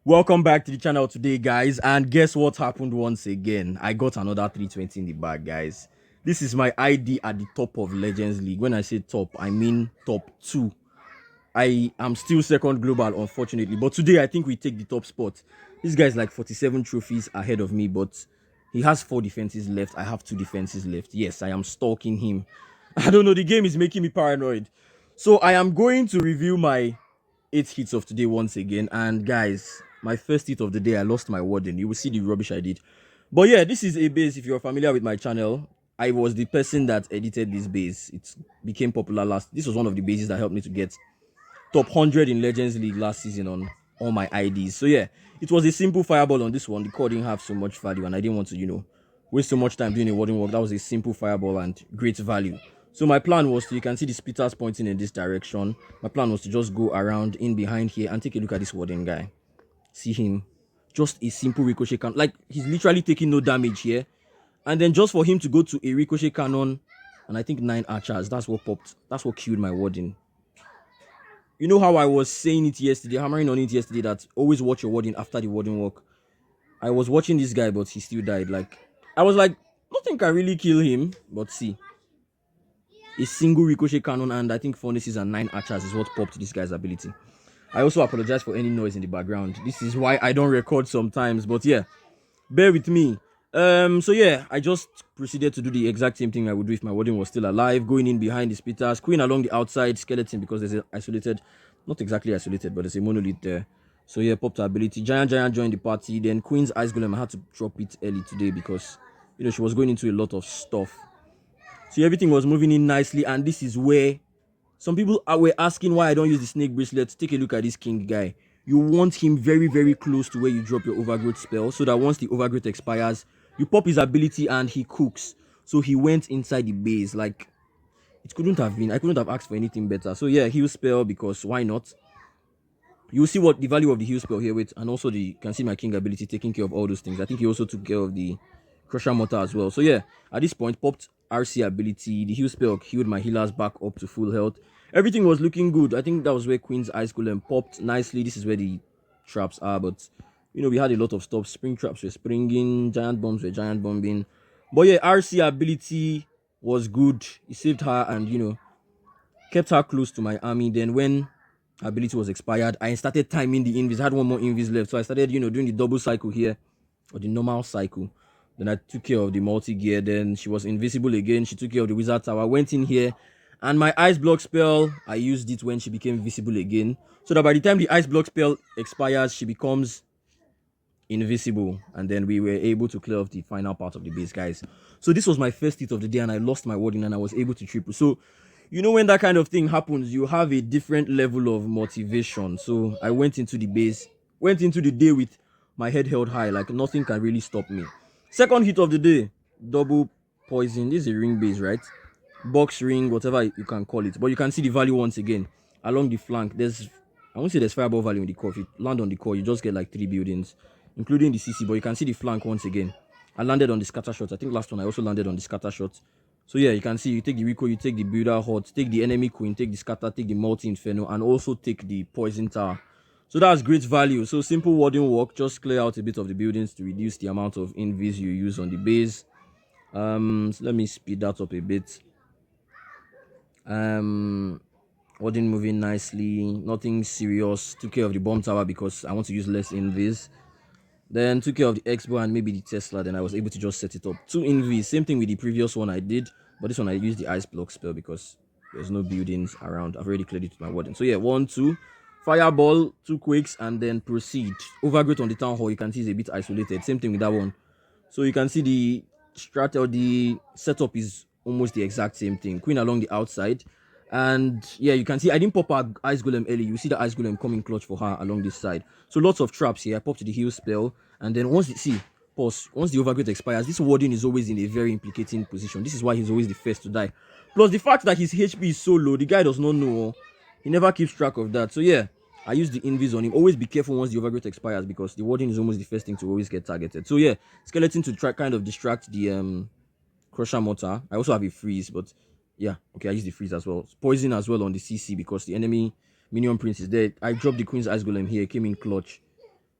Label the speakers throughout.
Speaker 1: Welcome back to the channel today, guys. And guess what happened once again? I got another 320 in the bag, guys. This is my ID at the top of Legends League. When I say top, I mean top 2. I am still second global, unfortunately. But today, I think we take the top spot. This guy's like 47 trophies ahead of me, but he has 4 defenses left. I have 2 defenses left. Yes, I am stalking him. I don't know. The game is making me paranoid. So I am going to review my 8 hits of today once again. And guys, my first hit of the day, I lost my warden. You will see the rubbish I did. But yeah, this is a base. If you're familiar with my channel, I was the person that edited this base. It became popular last. This was one of the bases that helped me to get top 100 in Legends League last season on all my IDs. So yeah, it was a simple fireball on this one. The core didn't have so much value, and I didn't want to, waste so much time doing a warding work. That was a simple fireball and great value. So my plan was to, you can see the splitters pointing in this direction. My plan was to just go around in behind here and take a look at this warden guy. See him. Just a simple ricochet cannon. Like, he's literally taking no damage here. And then just for him to go to a ricochet cannon and I think 9 archers, that's what popped. That's what killed my warden. You know how I was saying it yesterday, hammering on it yesterday, that always watch your warden after the warden walk. I was watching this guy, but he still died. Like, I was like, nothing can really kill him. But see, a single ricochet cannon and I think furnaces and 9 archers is what popped this guy's ability. I also apologize for any noise in the background. This is why I don't record sometimes, but yeah, bear with me. So yeah, I just proceeded to do the exact same thing I would do if my warden was still alive, going in behind the splitters, queen along the outside, skeleton because there's an isolated, not exactly isolated, but there's a monolith there. So yeah, popped her ability. Giant joined the party. Then Queen's Ice Golem, I had to drop it early today because she was going into a lot of stuff. So everything was moving in nicely, and this is where some people were asking why I don't use the snake bracelet. Take a look at this king guy. You want him very, very close to where you drop your overgrowth spell, so that once the overgrowth expires, you pop his ability and he cooks. So he went inside the base. Like, it couldn't have been. I couldn't have asked for anything better. So yeah, heal spell, because why not? You'll see what the value of the heal spell here with, and also you can see my king ability taking care of all those things. I think he also took care of the crusher mortar as well. So yeah, at this point, popped RC ability. The heal spell healed my healers back up to full health. Everything was looking good. I think that was where Queen's Ice Golem popped nicely. This is where the traps are, but we had a lot of stuff. Spring traps were springing, giant bombs were giant bombing. But yeah, RC ability was good. It saved her and kept her close to my army. Then when her ability was expired, I started timing the invis. I had one more invis left, so I started doing the double cycle here, or the normal cycle. Then I took care of the multi-gear. Then she was invisible again. She took care of the wizard tower. I went in here, and my ice block spell, I used it when she became visible again, so that by the time the ice block spell expires, she becomes invisible. And then we were able to clear off the final part of the base, guys. So this was my first hit of the day, and I lost my warden, and I was able to triple. So when that kind of thing happens, you have a different level of motivation. So I went into the day with my head held high, like nothing can really stop me. Second hit of the day, double poison. This is a ring base, right? Box ring, whatever you can call it. But you can see the value once again along the flank. I won't say there's fireball value in the core. If you land on the core, you just get like 3 buildings, including the CC. But you can see the flank once again. I landed on the scatter shot. I think last one I also landed on the scatter shot. So yeah, you can see you take the Rico, you take the Builder Hot, take the enemy queen, take the scatter, take the multi inferno, and also take the poison tower. So that's great value. So simple warding work, just clear out a bit of the buildings to reduce the amount of invis you use on the base. So let me speed that up a bit. Warding moving nicely, nothing serious. Took care of the bomb tower because I want to use less invis. Then took care of the Expo and maybe the Tesla. Then I was able to just set it up. 2 invis, same thing with the previous one I did. But this one I used the ice block spell because there's no buildings around. I've already cleared it with my warden. So yeah, 1, 2. Fireball, 2 quakes, and then proceed. Overgrowth on the town hall, you can see is a bit isolated. Same thing with that one. So you can see the the setup is almost the exact same thing. Queen along the outside. And yeah, you can see I didn't pop her ice golem early. You see the ice golem coming clutch for her along this side. So lots of traps here. I popped the heal spell, and then once the overgrowth expires, this warden is always in a very implicating position. This is why he's always the first to die. Plus the fact that his HP is so low, the guy does not know. He never keeps track of that. So yeah, I use the invis on him. Always be careful once the overgrowth expires because the warden is almost the first thing to always get targeted. So yeah, skeleton to try kind of distract the crusher mortar. I also have a freeze, but yeah, okay, I use the freeze as well. Poison as well on the CC because the enemy minion prince is dead. I dropped the queen's ice golem here, came in clutch.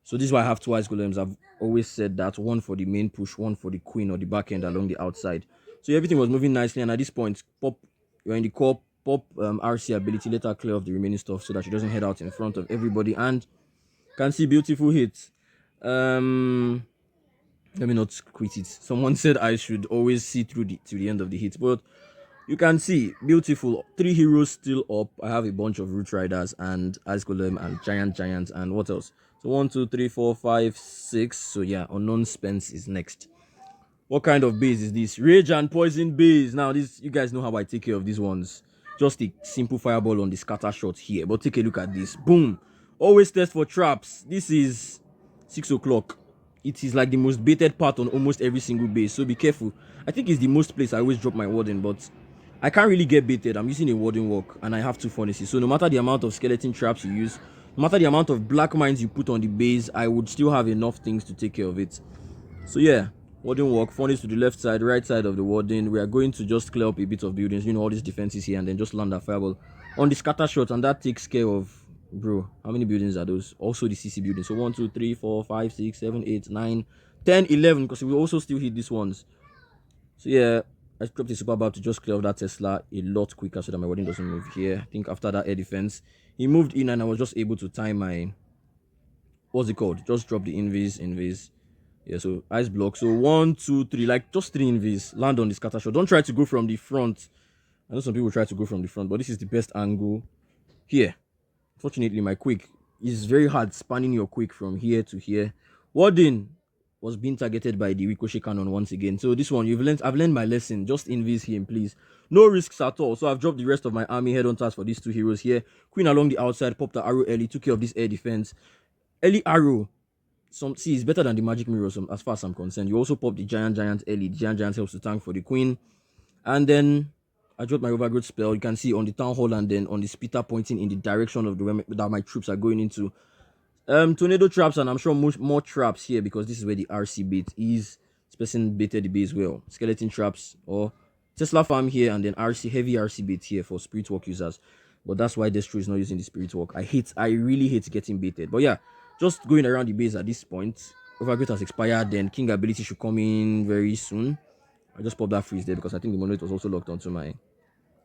Speaker 1: So this is why I have two ice golems. I've always said that, one for the main push, one for the queen or the back end along the outside. So everything was moving nicely, and at this point, pop, you're in the core, pop RC ability, let her clear off the remaining stuff so that she doesn't head out in front of everybody, and can see beautiful hits. Let me not quit it. Someone said I should always see through to the end of the hit, but you can see beautiful. 3 heroes still up. I have a bunch of RootRiders and Ice Golem and Giants and what else? So 1, 2, 3, 4, 5, 6. So yeah, Unknown Spence is next. What kind of base is this? Rage and Poison base. Now this, you guys know how I take care of these ones. Just a simple fireball on the scatter shot here. But take a look at this. Boom. Always test for traps. This is 6 o'clock. It is like the most baited part on almost every single base. So be careful. I think it's the most place I always drop my warden, but I can't really get baited. I'm using a warden walk and I have 2 furnaces. So no matter the amount of skeleton traps you use, no matter the amount of black mines you put on the base, I would still have enough things to take care of it. So yeah, warden walk, furnace to the left side, right side of the warden. We are going to just clear up a bit of buildings, all these defenses here, and then just land a fireball on the scatter shot, and that takes care of, bro, how many buildings are those? Also the CC buildings. So 1, 2, 3, 4, 5, 6, 7, 8, 9, 10, 11, because we also still hit these ones. So yeah, I dropped a super bar to just clear off that Tesla a lot quicker so that my warden doesn't move here. I think after that air defense, he moved in and I was just able to time my, what's it called? Just drop the invis. Yeah, so ice block. So 1, 2, 3, like just 3 invis. Land on the scatter shot. Don't try to go from the front. I know some people try to go from the front, but this is the best angle here. Fortunately, my quick is very hard spanning your quick from here to here. Warden was being targeted by the ricochet cannon once again. So this one, I've learned my lesson. Just invis him, please. No risks at all. So I've dropped the rest of my army headhunters for these 2 heroes here. Queen along the outside, popped the arrow early, took care of this air defense. Early arrow. It's better than the magic mirror as far as I'm concerned. You also pop the giant early. The giant helps to tank for the queen. And then I dropped my overgrowth spell. You can see on the town hall and then on the splitter pointing in the direction of the that my troops are going into. Tornado traps, and I'm sure more traps here because this is where the RC bait is. This person baited the base well. Skeleton traps or Tesla farm here, and then heavy RC bait here for spirit walk users. But that's why Destro is not using the spirit walk. I really hate getting baited. But yeah, just going around the base at this point. Overgrowth has expired, then King ability should come in very soon. I just popped that freeze there because I think the monolith was also locked onto my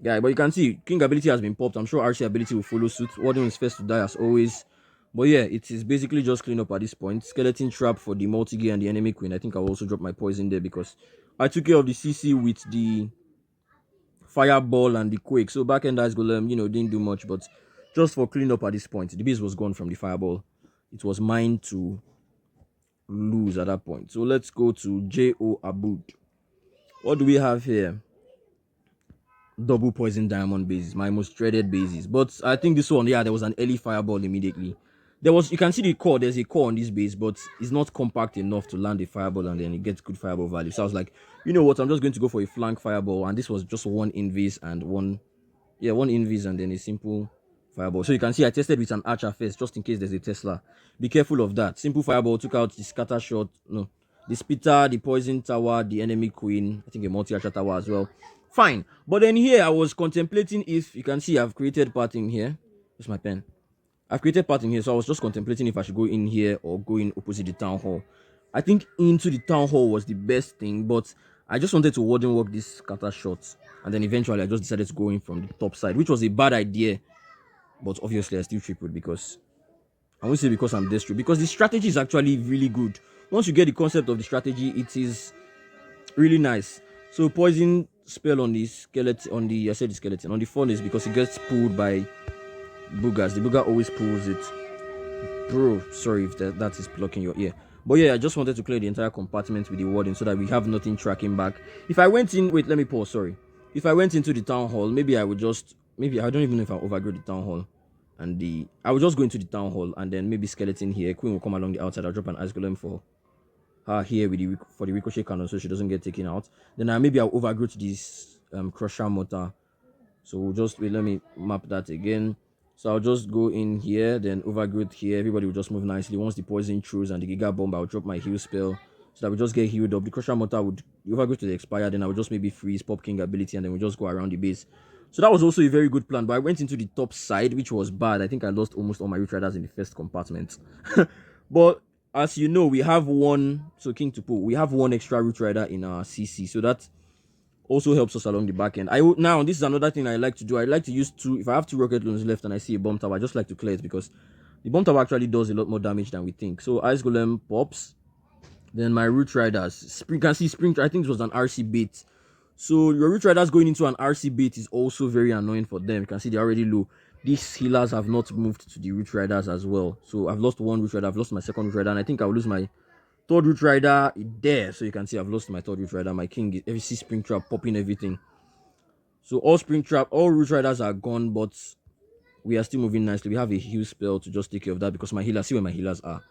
Speaker 1: guy. But you can see King ability has been popped. I'm sure RC ability will follow suit. Warden is first to die as always. But yeah, it is basically just clean up at this point. Skeleton trap for the multi-gear and the enemy queen. I think I'll also drop my poison there because I took care of the CC with the fireball and the quake. So back end ice golem, didn't do much, but just for clean up at this point. The base was gone from the fireball. It was mine to lose at that point. So let's go to J.O. Abud. What do we have here? Double poison diamond bases, my most dreaded bases. But I think this one, yeah, there was an early fireball immediately. You can see the core, there's a core on this base, but it's not compact enough to land a fireball and then it gets good fireball value. So I was like, you know what, I'm just going to go for a flank fireball, and this was just one invis and one invis and then a simple fireball. So you can see I tested with an archer first, just in case there's a Tesla. Be careful of that. Simple fireball, took out the scatter shot, no, the spitter, the poison tower, the enemy queen, I think a multi-archer tower as well. Fine. But then here I was contemplating if, you can see I've created pattern here. Where's my pen? I've created pattern here, so I was just contemplating if I should go in here or go in opposite the town hall. I think into the town hall was the best thing, but I just wanted to warden work this scatter shot, and then eventually I just decided to go in from the top side, which was a bad idea, but obviously I still tripled because I won't say because I'm Destro, because the strategy is actually really good. Once you get the concept of the strategy, it is really nice. So poison spell on the skeleton, on the skeleton, on the furnace, because it gets pulled by boogers. The booger always pulls it. Bro, sorry if that is blocking your ear. But yeah, I just wanted to clear the entire compartment with the warden so that we have nothing tracking back. If I went in, wait, let me pause, sorry. If I went into the town hall, maybe I don't even know if I overgrow the town hall. And I would just go into the town hall and then maybe skeleton here. Queen will come along the outside. I'll drop an ice golem for her here for the ricochet cannon so she doesn't get taken out. Then maybe I'll overgrow to this crusher mortar. So we'll just wait, let me map that again. So I'll just go in here, then overgrowth here. Everybody will just move nicely. Once the poison throws and the giga bomb, I'll drop my heal spell so that we just get healed up. The crusher mortar would overgrowth to the expire, then I would just maybe freeze, pop king ability, and then we'll just go around the base. So that was also a very good plan, but I went into the top side, which was bad. I think I lost almost all my RootRiders in the first compartment. But as you know, we have one, so king to pull, we have one extra root rider in our CC, so that also helps us along the back end. Now this is another thing I like to do. I like to use two. If I have two rocket loons left and I see a bomb tower, I just like to clear it because the bomb tower actually does a lot more damage than we think. So ice golem pops. Then my root riders. Spring, can see spring. I think it was an RC bait. So your root riders going into an RC bait is also very annoying for them. You can see they're already low. These healers have not moved to the root riders as well. So I've lost one root rider. I've lost my second root rider, and I think I'll lose my third root rider there. So you can see I've lost my third root rider. My king is every spring trap popping everything. So all spring trap, all root riders are gone, but we are still moving nicely. We have a heal spell to just take care of that because my healers, see where my healers are.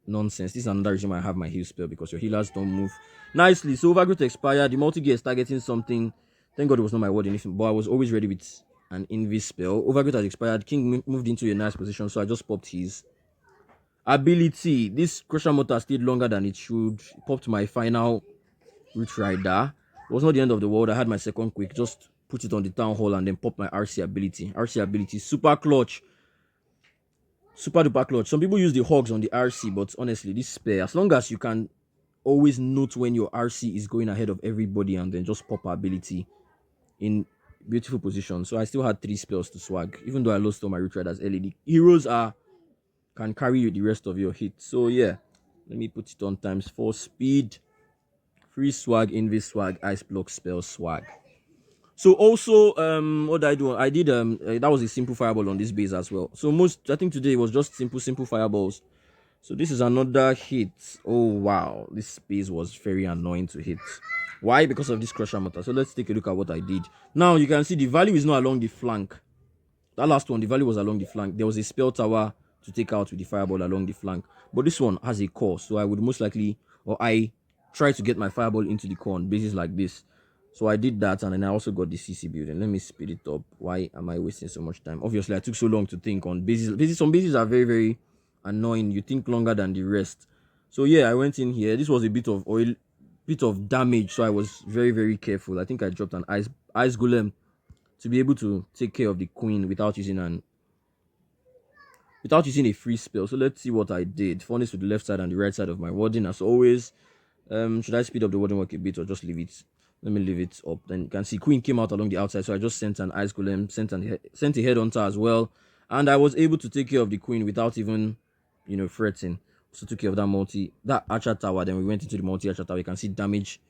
Speaker 1: Nonsense. This is another reason why I have my heal spell because your healers don't move nicely. So overgrowth expired. The multi-gear is targeting something. Thank God it was not my word anything, but I was always ready with an invis spell. Overgrowth has expired. King moved into a nice position, so I just popped his ability. This crusher motor stayed longer than it should. Popped my final root rider. It was not the end of the world. I had my second quick. Just put it on the town hall and then pop my RC ability. RC ability, super clutch. Super duper clutch. Some people use the hogs on the RC, but honestly, this spare, as long as you can always note when your RC is going ahead of everybody and then just pop ability in beautiful position. So I still had 3 spells to swag, even though I lost all my root riders early. The heroes can carry you the rest of your hit. So yeah, let me put it on ×4 speed. Free swag, invis swag, ice block spell swag. So also, what did I do? I did that was a simple fireball on this base as well. So I think today was just simple fireballs. So this is another hit. Oh wow, this base was very annoying to hit. Why? Because of this crusher motor. So let's take a look at what I did. Now you can see the value is not along the flank. That last one, the value was along the flank. There was a spell tower to take out with the fireball along the flank. But this one has a core, so I would most likely, or I try to get my fireball into the core on bases like this. So I did that, and then I also got the CC building. Let me speed it up. Why am I wasting so much time? Obviously, I took so long to think on bases. Some bases are very, very annoying. You think longer than the rest. So yeah, I went in here. This was a bit of oil, bit of damage. So I was very, very careful. I think I dropped an ice golem to be able to take care of the queen without using a free spell. So let's see what I did. Furnace to the left side and the right side of my warding as always. Should I speed up the warding work a bit or just leave it? Let me leave it up. Then you can see queen came out along the outside, so I just sent an ice golem, sent a headhunter as well, and I was able to take care of the queen without even, fretting. So took care of that archer tower. Then we went into the multi archer tower. You can see damage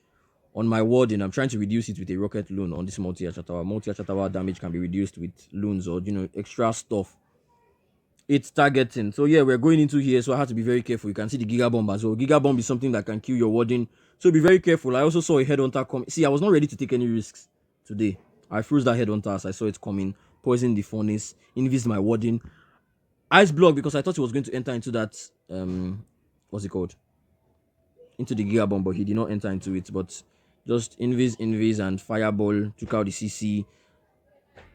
Speaker 1: on my warding. I'm trying to reduce it with a rocket loon on this multi archer tower. Multi archer tower damage can be reduced with loons or extra stuff. It's targeting. So yeah, we're going into here, so I have to be very careful. You can see the giga bomb as well. Giga bomb is something that can kill your warding, so be very careful. I also saw a headhunter come. See, I was not ready to take any risks today. I froze that headhunter as I saw it coming, poisoned the furnace, invis my warding, ice block because I thought he was going to enter into that what's it called, into the giga bomb, but he did not enter into it. But just invis and fireball took out the CC.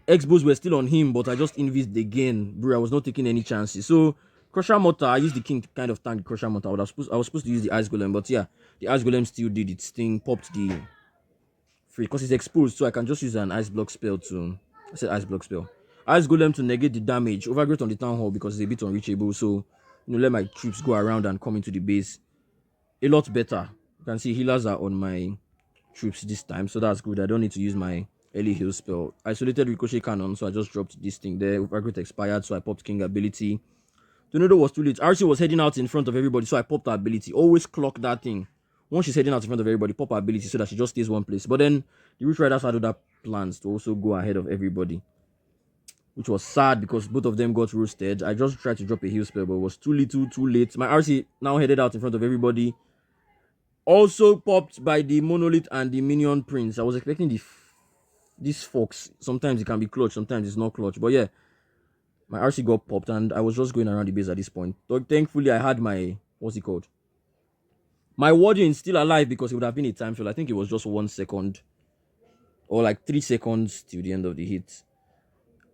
Speaker 1: X-bows were still on him, but I just invised again. Bro, I was not taking any chances. So, Crusher Mortar, I used the king to kind of tank the Crusher Mortar. I was supposed to use the Ice Golem, but yeah, the Ice Golem still did its thing, popped the free, because it's exposed, so I can just use an Ice Block spell to... I said Ice Block spell. Ice Golem to negate the damage. Overgrowth on the Town Hall because it's a bit unreachable, so, let my troops go around and come into the base. A lot better. You can see healers are on my troops this time, so that's good. I don't need to use my early heal spell. Isolated ricochet cannon, so I just dropped this thing there. Overgrowth expired, so I popped king ability. Tornado was too late. RC was heading out in front of everybody, so I popped her ability. Always clock that thing. Once she's heading out in front of everybody, pop her ability so that she just stays one place. But then the Root Riders had other plans to also go ahead of everybody, which was sad because both of them got roasted. I just tried to drop a heal spell, but it was too little, too late. My RC now headed out in front of everybody. Also popped by the Monolith and the Minion Prince. I was expecting this fox. Sometimes it can be clutch, sometimes it's not clutch. But yeah, my RC got popped and I was just going around the base at this point. Thankfully, I had my, what's it called? My warding is still alive because it would have been a time fill. I think it was just 1 second or like 3 seconds till the end of the hit.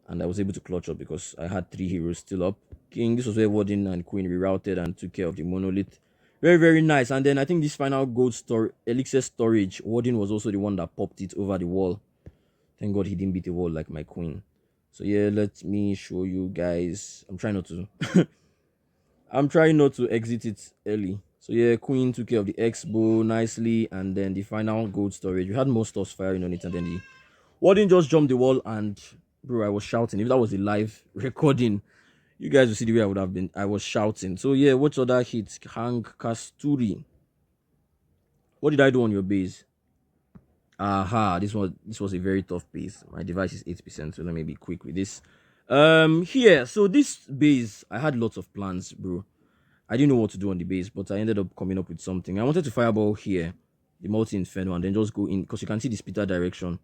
Speaker 1: And I was able to clutch up because I had 3 heroes still up. King, this was where warding and queen rerouted and took care of the monolith. Very, very nice. And then I think this final gold elixir storage, warding was also the one that popped it over the wall. Thank God he didn't beat the wall like my queen. So yeah, let me show you guys. I'm trying not to. I'm trying not to exit it early. So yeah, Queen took care of the X-bow nicely, and then the final gold storage. We had more stuff firing on it, and then the Warden just jumped the wall, and bro, I was shouting. If that was a live recording, you guys will see the way I would have been. I was shouting. So yeah, what's other hits? Hang Kasturi. What did I do on your base? Aha, this was a very tough base. My device is 8%, so let me be quick with this. Here, so this base, I had lots of plans, bro. I didn't know what to do on the base, but I ended up coming up with something. I wanted to fireball here, the multi inferno, and then just go in because you can see the splitter direction.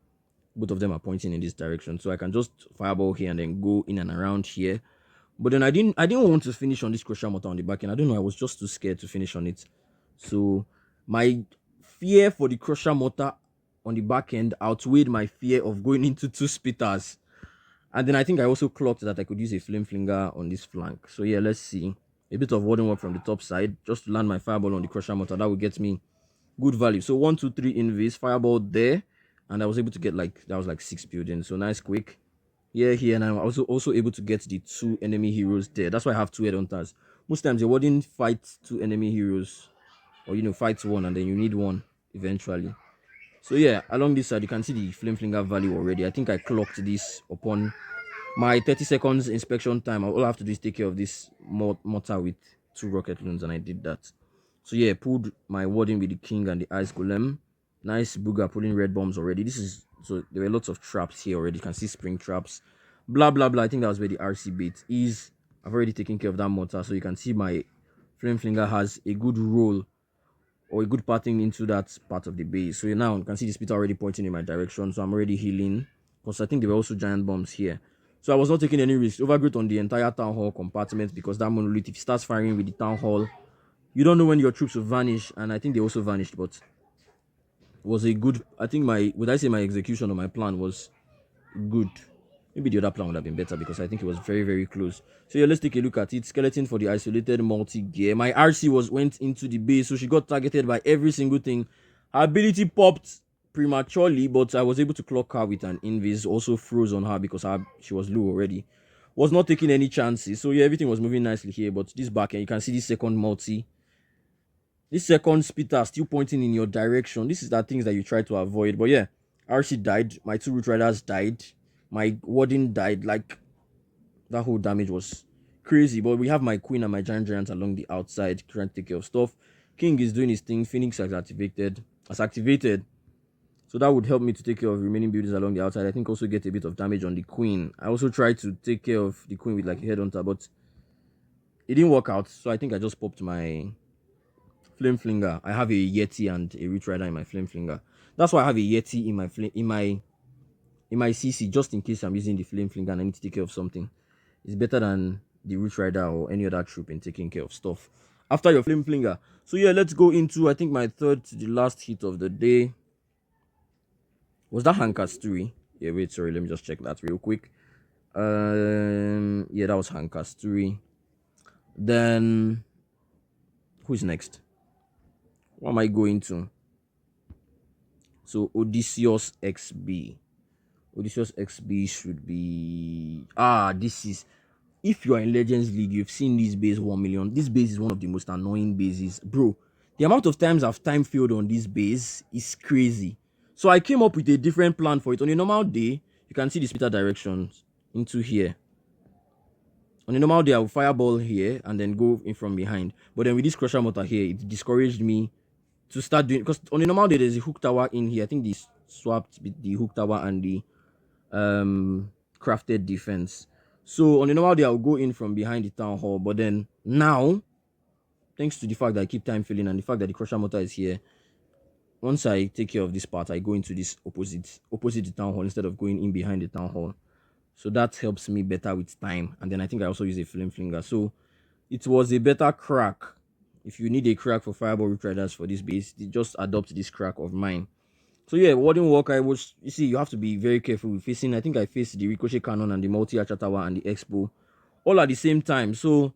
Speaker 1: Both of them are pointing in this direction, so I can just fireball here and then go in and around here. But then I didn't want to finish on this crusher motor on the back end. I don't know, I was just too scared to finish on it. So my fear for the crusher motor on the back end outweighed my fear of going into two spitters. And then I think I also clocked that I could use a flame flinger on this flank. So yeah, let's see. A bit of warding work from the top side just to land my fireball on the crusher motor. That would get me good value. So 1, 2, 3 invis, fireball there. And I was able to get that was like 6 buildings. So nice quick. Here, and I'm also able to get the 2 enemy heroes there. That's why I have 2 headhunters. Most times you wouldn't fight 2 enemy heroes, or fight one and then you need one eventually. So yeah, along this side you can see the flame flinger value already. I think I clocked this upon my 30 seconds inspection time. All I have to do is take care of this mortar with 2 rocket loons, and I did that. So yeah, pulled my warding with the king and the ice golem. Nice booger pulling red bombs already. So there were lots of traps here already. You can see spring traps. Blah blah blah. I think that was where the RC bait is. I've already taken care of that mortar, so you can see my flame flinger has a good roll or a good pattern into that part of the base. So now you can see the splitter already pointing in my direction. So I'm already healing. Because I think there were also giant bombs here. So I was not taking any risk. Overgrowth on the entire town hall compartment, because that monolith, if it starts firing with the town hall, you don't know when your troops will vanish. And I think they also vanished, but it was a good, I think my execution or my plan was good. Maybe the other plan would have been better because I think it was very, very close. So yeah, let's take a look at it. Skeleton for the isolated multi-gear. My RC went into the base, so she got targeted by every single thing. Her ability popped prematurely, but I was able to clock her with an invis. Also froze on her because she was low already. Was not taking any chances. So yeah, everything was moving nicely here. But this back end, you can see this second multi. This second splitter still pointing in your direction. This is the things that you try to avoid. But yeah, RC died. My 2 RootRiders died. My warden died. Like, that whole damage was crazy. But we have my queen and my giant along the outside trying to take care of stuff. King is doing his thing. Phoenix has activated. So that would help me to take care of remaining buildings along the outside. I think also get a bit of damage on the queen. I also tried to take care of the queen with like a headhunter, but it didn't work out. So I think I just popped my flame flinger. I have a Yeti and a RootRider in my flame flinger. That's why I have a Yeti in my CC, just in case I'm using the flame flinger and I need to take care of something. It's better than the RootRider or any other troop in taking care of stuff after your flame flinger. So yeah, let's go into, I think, my third to the last hit of the day. Was that Hankasturi? Yeah, wait, sorry, let me just check that real quick. Yeah, that was Hankasturi. Then who's next? What am I going to? So Odysseus XB. Odysseus XB should be this is, if you are in Legends League, you've seen this base 1 million. This base is one of the most annoying bases, bro. The amount of times I've time failed on this base is crazy. So I came up with a different plan for it. On a normal day, you can see the splitter directions into here. On a normal day, I will fireball here and then go in from behind. But then with this crusher motor here, it discouraged me to start doing, because on a normal day there's a hook tower in here. I think they swapped the hook tower and the crafted defense. So on a normal day I'll go in from behind the town hall, but then now, thanks to the fact that I keep time filling and the fact that the crusher motor is here, once I take care of this part, I go into this opposite the town hall instead of going in behind the town hall. So that helps me better with time. And then I think I also use a flame flinger. So it was a better crack. If you need a crack for Fireball RootRiders for this base, just adopt this crack of mine. So yeah, Warden Walker, you see, you have to be very careful with facing. I think I faced the Ricochet Cannon and the Multi-Archer Tower and the Expo all at the same time. So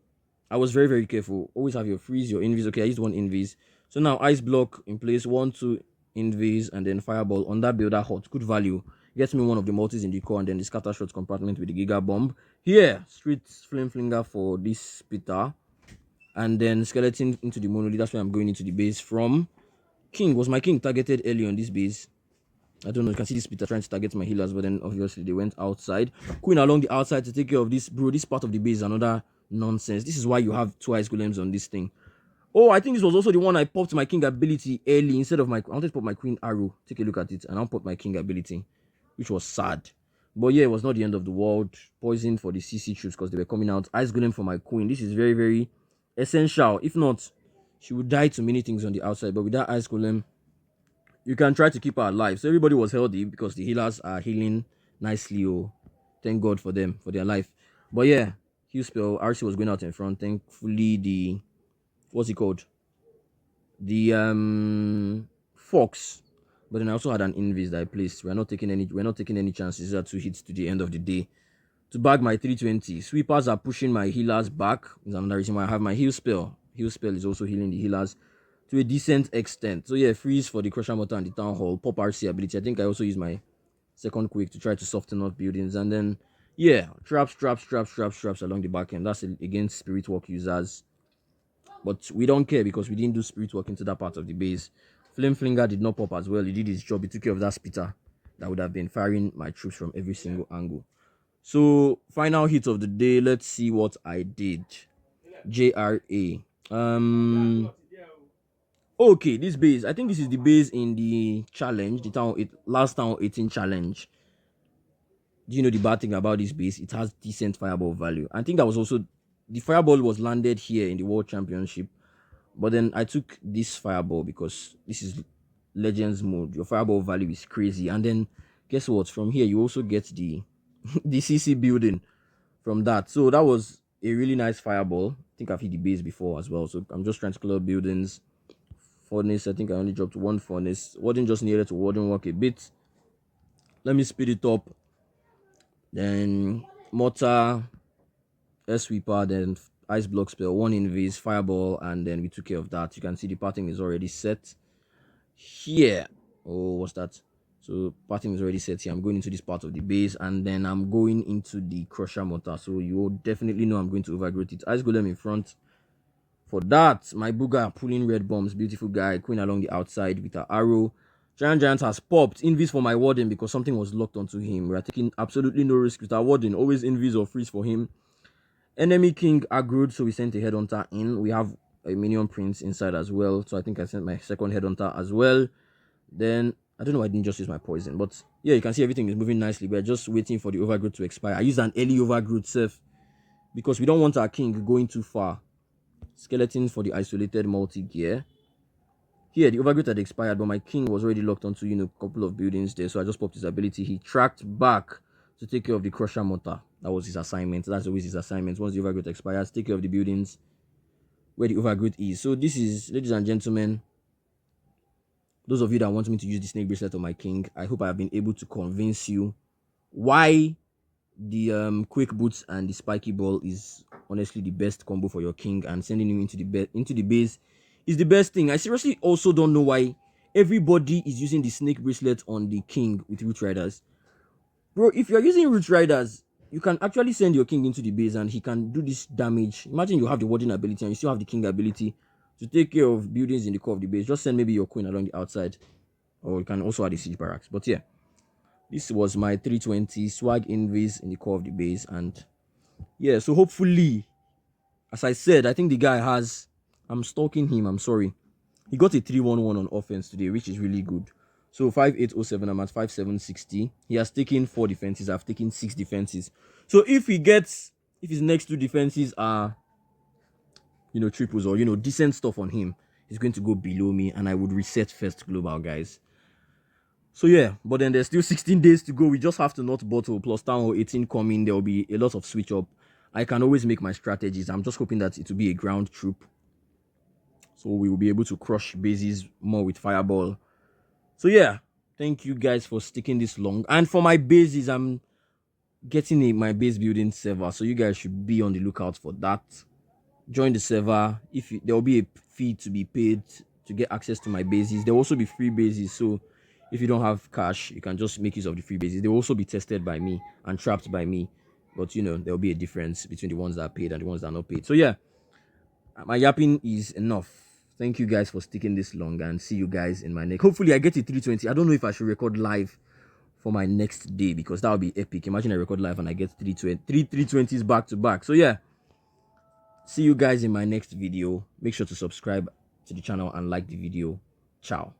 Speaker 1: I was very, very careful. Always have your freeze, your invis. Okay, I used one invis. So now Ice Block in place, 1, 2 invis, and then Fireball on that builder hot. Good value. Gets me one of the multis in the core, and then the Scatter Shots compartment with the Giga Bomb. Here, Street Flame Flinger for this spitter. and then skeleton into the monolith. That's where I'm going into the base from. King, was my king targeted early on this base? I don't know. You can see this Peter trying to target my healers, but then obviously they went outside. Queen along the outside to take care of this. Bro, this part of the base is another nonsense. This is why you have two ice golems on this thing. Oh, I think this was also the one I popped my king ability early instead of my... I wanted to pop my queen arrow. Take a look at it. And I'll pop my king ability, which was sad. But yeah, it was not the end of the world. Poison for the CC troops because they were coming out. Ice golem for my queen. This is very, very essential. If not, she would die to many things on the outside. But with that ice golem, you can try to keep her alive. So everybody was healthy because the healers are healing nicely. Oh, thank God for them, for their life. But yeah, heal spell. RC was going out in front. Thankfully, the... what's it called? The fox. But then I also had an invis that I placed. We're not taking any chances. These are 2 hits to the end of the day. To bag my 320. Sweepers are pushing my healers back. Is another reason why I have my heal spell. Heal spell is also healing the healers to a decent extent. So yeah, freeze for the crusher motor and the town hall. Pop RC ability. I think I also use my second quick to try to soften up buildings. And then yeah, traps along the back end. That's against spirit walk users. But we don't care because we didn't do spirit walk into that part of the base. Flame Flinger did not pop as well. He did his job. He took care of that spitter that would have been firing my troops from every single angle. So, final hit of the day. Let's see what I did. JRA. Okay, this base. I think this is the base in the challenge. The last town 18 challenge. Do you know the bad thing about this base? It has decent fireball value. I think that was also... the fireball was landed here in the World Championship. But then I took this fireball because this is Legends mode. Your fireball value is crazy. And then, guess what? From here, you also get the the CC building from that. So that was a really nice fireball. I think I've hit the base before as well. So I'm just trying to clear buildings. Furnace, I think I only dropped 1 furnace. Warden just needed to warden work a bit. Let me speed it up. Then mortar, air sweeper, then ice block spell, 1 invis, fireball, and then we took care of that. You can see the pattern is already set here. Oh, what's that? So pattern is already set here. I'm going into this part of the base, and then I'm going into the crusher mortar. So you will definitely know I'm going to overgrowth it. Ice golem in front. For that, my booger pulling red bombs. Beautiful guy. Queen along the outside with her arrow. Giant has popped. Invis for my warden because something was locked onto him. We are taking absolutely no risk with our warden. Always invis or freeze for him. Enemy king aggroed, so we sent a headhunter in. We have a minion prince inside as well, so I think I sent my second headhunter as well. Then I don't know why I didn't just use my poison, but yeah, you can see everything is moving nicely. We're just waiting for the overgrowth to expire. I used an early overgrowth safe because we don't want our king going too far. Skeleton for the isolated multi-gear. Here, the overgrowth had expired, but my king was already locked onto, a couple of buildings there, so I just popped his ability. He tracked back to take care of the crusher mortar. That was his assignment. That's always his assignment. Once the overgrowth expires, take care of the buildings where the overgrowth is. So this is, ladies and gentlemen, those of you that want me to use the snake bracelet on my king, I hope I have been able to convince you why the quick boots and the spiky ball is honestly the best combo for your king, and sending him into the base is the best thing. I seriously also don't know why everybody is using the snake bracelet on the king with RootRiders. Bro, if you're using RootRiders, you can actually send your king into the base and he can do this damage. Imagine you have the warding ability and you still have the king ability to take care of buildings in the core of the base. Just send maybe your queen along the outside, or you can also add the siege barracks. But yeah, this was my 320 swag invis in the core of the base. And yeah, so hopefully, as I said, I think the guy has... I'm stalking him, I'm sorry. He got a 311 on offense today, which is really good. So 5807, I'm at 5760. He has taken 4 defenses. I've taken 6 defenses. So if his next 2 defenses are, triples or, decent stuff on him, he's going to go below me and I would reset first global, guys. So yeah, but then there's still 16 days to go. We just have to not bottle. Plus town hall 18 coming. There will be a lot of switch up. I can always make my strategies. I'm just hoping that it will be a ground troop, so we will be able to crush bases more with fireball. So yeah, thank you guys for sticking this long. And for my bases, I'm getting my base building server, so you guys should be on the lookout for that. Join the server. There will be a fee to be paid to get access to my bases. There will also be free bases, so if you don't have cash, you can just make use of the free bases. They will also be tested by me and trapped by me, but there will be a difference between the ones that are paid and the ones that are not paid. So yeah, My yapping is enough. Thank you guys for sticking this long, and see you guys in my next. Hopefully, I get to 320. I don't know if I should record live for my next day, because that would be epic. Imagine I record live and I get 320s back to back. So yeah, see you guys in my next video. Make sure to subscribe to the channel and like the video. Ciao.